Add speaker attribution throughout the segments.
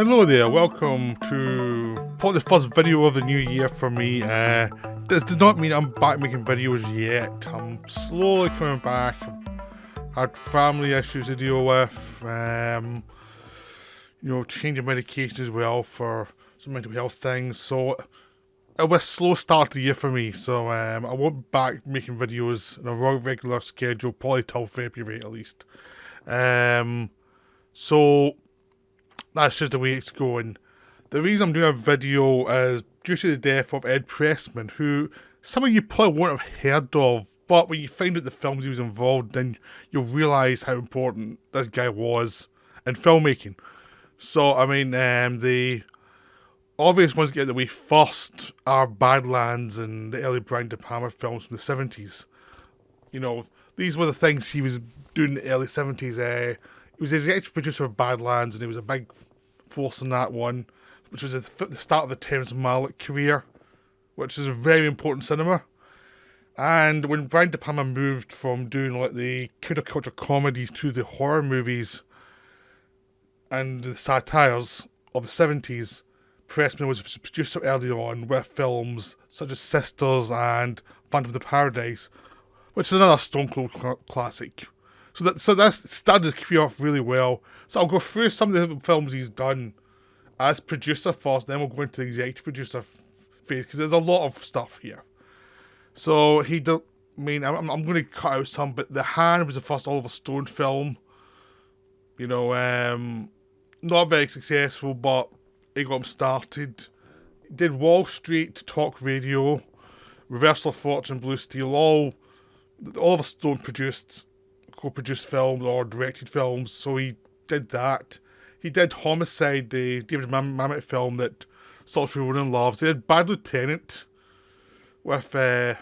Speaker 1: Hello there, welcome to probably the first video of the new year for me. This does not mean I'm back making videos yet. I'm slowly coming back. I've had family issues to deal with, changing medication as well for some mental health things. So it was a slow start to the year for me. So I won't be back making videos on a regular schedule, probably till February at least. So that's just the way it's going. The reason I'm doing a video is due to the death of Ed Pressman, who some of you probably won't have heard of, but when you find out the films he was involved in, you'll realise how important this guy was in filmmaking. So, the obvious ones to get out of the way first are Badlands and the early Malick and DePalma films from the 70s. These were the things he was doing in the early 70s. He was the executive producer of Badlands, and he was a big force in that one, which was the start of the Terrence Malick career, which is a very important cinema. And when Brian De Palma moved from doing like the counterculture comedies to the horror movies and the satires of the 70s, Pressman was a producer early on with films such as Sisters and Phantom of the Paradise, which is another Stone Cold classic. So that's started his career off really well. So I'll go through some of the films he's done as producer first, then we'll go into the executive producer phase, because there's a lot of stuff here. So I'm going to cut out some, but The Hand was the first Oliver Stone film. Not very successful, but it got him started. He did Wall Street, Talk Radio, Reversal of Fortune, Blue Steel, all Oliver Stone co-produced films or directed films, so he did that. He did Homicide, the David Mamet film that Saoirse Ronan loves. He did Bad Lieutenant with Harvey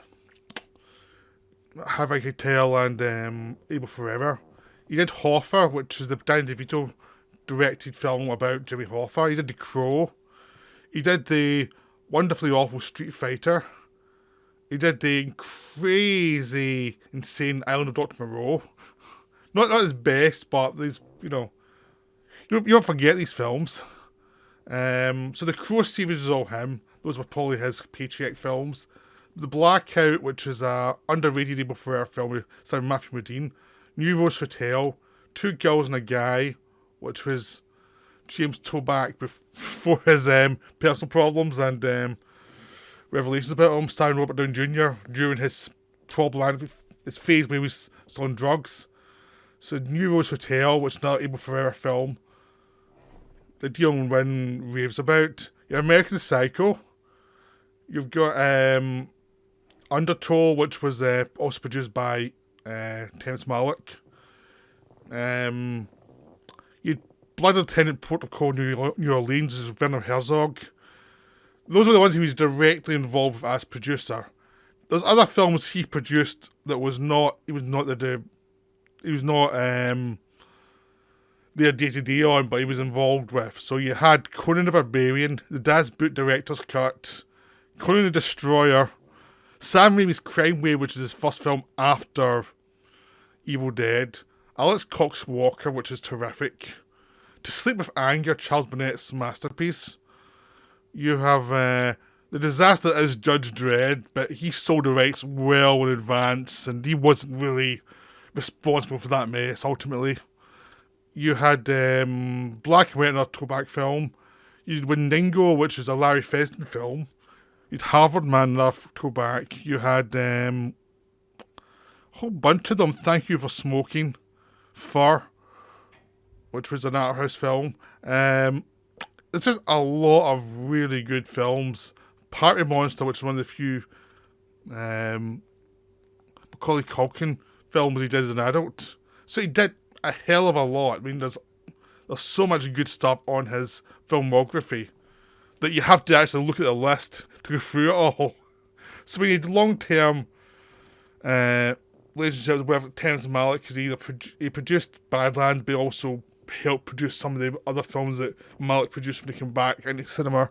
Speaker 1: Keitel and Able Forever. He did Hoffa, which is the Danny DeVito directed film about Jimmy Hoffa. He did The Crow. He did the wonderfully awful Street Fighter. He did the crazy, insane Island of Dr. Moreau. Not his best, but these, you don't forget these films. So the Crow series is all him. Those were probably his paycheck films. The Blackout, which is a underrated Able Forever film with Matthew Modine. New Rose Hotel, Two Girls and a Guy, which was James Toback before his personal problems and revelations about him, starring Robert Downey Jr. during his phase where he was still on drugs. So New Rose Hotel, which is another Able Forever film that Dion Wynn raves about. You have American Psycho. You've got Undertow, which was also produced by Terrence Malick. You had Blood Lieutenant Protocol New Orleans, which is Werner Herzog. Those were the ones he was directly involved with as producer. There's other films he produced that he was not their day-to-day on, but he was involved with. So you had Conan the Barbarian, the Das Boot Director's Cut, Conan the Destroyer, Sam Raimi's Crime Wave, which is his first film after Evil Dead, Alex Cox Walker, which is terrific, To Sleep with Anger, Charles Bonnett's masterpiece. You have The Disaster That Is Judge Dredd, but he sold the rights well in advance, and he wasn't really responsible for that mess, ultimately. You had Black and White, another Toback film. You had Wendigo, which is a Larry Fessenden film. You had Harvard Man, another Toback. You had a whole bunch of them. Thank You for Smoking. Fur, which was an art house film. It's just a lot of really good films. Party Monster, which is one of the few Macaulay Culkin films he did as an adult. So he did a hell of a lot. I mean, there's so much good stuff on his filmography that you have to actually look at the list to go through it all. So we need long-term relationships with Terrence Malick, because he produced Badlands, but also helped produce some of the other films that Malick produced when he came back into cinema.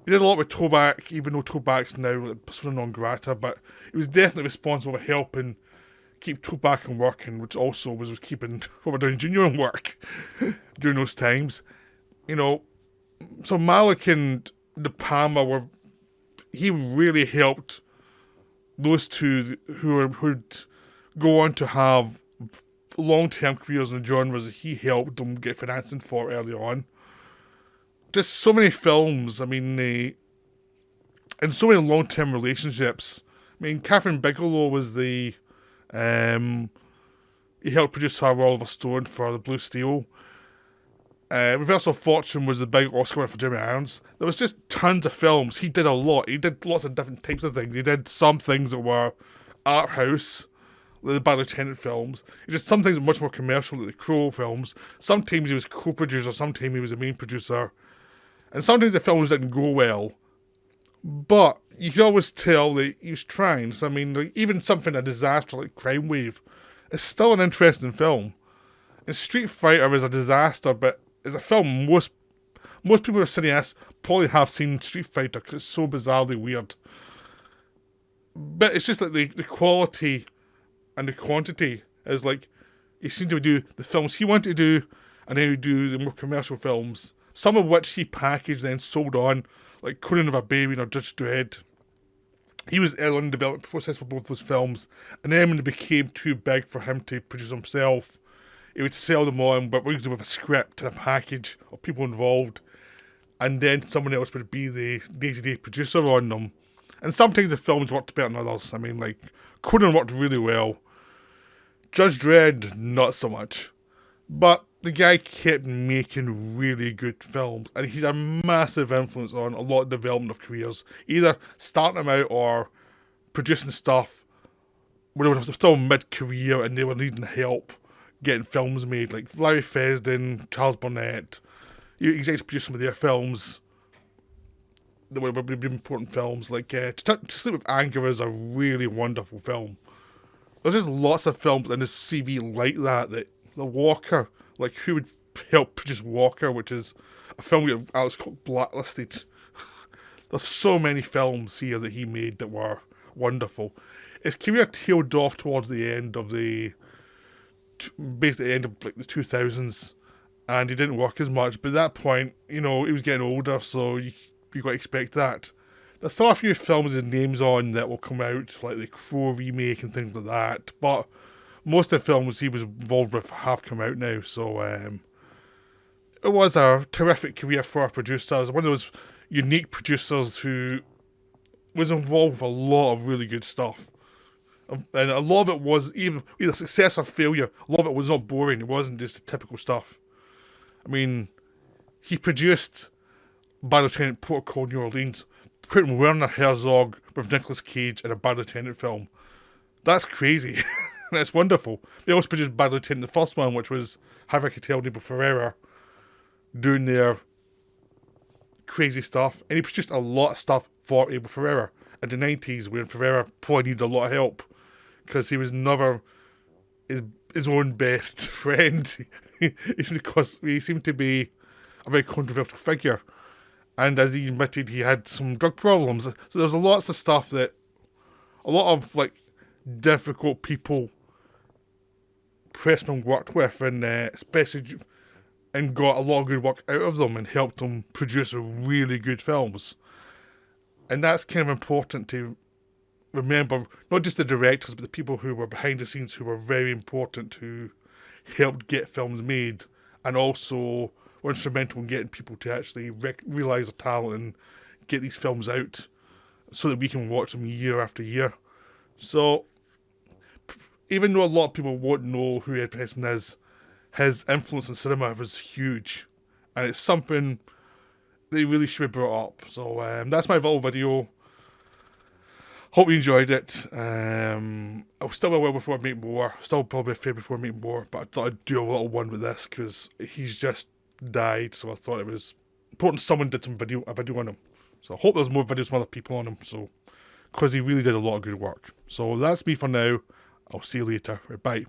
Speaker 1: He did a lot with Toback, even though Toback's now persona non grata, but he was definitely responsible for helping keep Toback in work, and which also was keeping Robert Downey Jr. in work during those times. So Malick and DePalma he really helped those two who'd go on to have long-term careers in the genres that he helped them get financing for early on. Just so many films, I mean, and so many long-term relationships. I mean, Catherine Bigelow was he helped produce her Oliver Stone for The Blue Steel. Reversal of Fortune was the big Oscar winner for Jeremy Irons. There was just tons of films. He did a lot. He did lots of different types of things. He did some things that were art house, like the Bad Lieutenant films. He did some things that were much more commercial, like the Crow films. Sometimes he was co-producer, sometimes he was the main producer. And sometimes the films didn't go well. But you can always tell that he was trying. So, I mean, like, even something a disaster like Crime Wave is still an interesting film. And Street Fighter is a disaster, but it's a film most people who are cineasts probably have seen Street Fighter because it's so bizarrely weird. But it's just like the quality and the quantity is like, he seemed to do the films he wanted to do, and then he would do the more commercial films, some of which he packaged and then sold on, like Conan of a Baby or Judge Dredd. He was early in the development process for both those films, and then when they became too big for him to produce himself, he would sell them on, but usually with a script and a package of people involved, and then someone else would be the day-to-day producer on them. And sometimes the films worked better than others. I mean, like, Conan worked really well. Judge Dredd, not so much. But the guy kept making really good films, and he had a massive influence on a lot of development of careers, either starting them out or producing stuff when they were still mid-career and they were needing help getting films made, like Larry Fessenden, Charles Burnett. You executive produced some of their films that were important films, like To Sleep with Anger is a really wonderful film. There's just lots of films in this CV like that, The Walker, like who would help produce Walker, which is a film that Alex Cook blacklisted. There's so many films here that he made that were wonderful. His career tailed off towards the end of basically the end of like the 2000s, and he didn't work as much. But at that point, he was getting older, so you got to expect that. There's still a few films his name's on that will come out, like the Crow remake and things like that. But most of the films he was involved with have come out now, so it was a terrific career for a producer. One of those unique producers who was involved with a lot of really good stuff. And a lot of it was either success or failure. A lot of it was not boring. It wasn't just the typical stuff. I mean, he produced Bad Lieutenant Protocol New Orleans, putting Werner Herzog with Nicolas Cage in a Bad Lieutenant film. That's crazy. That's wonderful. They also produced Bad Lieutenant, the first one, which was Harvey Keitel and Abel Ferrara doing their crazy stuff. And he produced a lot of stuff for Abel Ferrara in the 90s when Ferrara probably needed a lot of help, because he was never his own best friend. He seemed to be a very controversial figure. And as he admitted, he had some drug problems. So there's lots of stuff that a lot of like difficult people Pressman worked with, and especially and got a lot of good work out of them and helped them produce really good films. And that's kind of important to remember, not just the directors, but the people who were behind the scenes who were very important, who helped get films made and also were instrumental in getting people to actually realise their talent and get these films out so that we can watch them year after year. So, even though a lot of people won't know who Ed Pressman is, his influence in cinema was huge. And it's something they really should be brought up. So, that's my little video. Hope you enjoyed it. I'll still be well before I make more. Still probably a fair before I make more. But I thought I'd do a little one with this because he's just died. So I thought it was important someone did a video on him. So I hope there's more videos from other people on him. So, because he really did a lot of good work. So that's me for now. I'll see you later. Bye.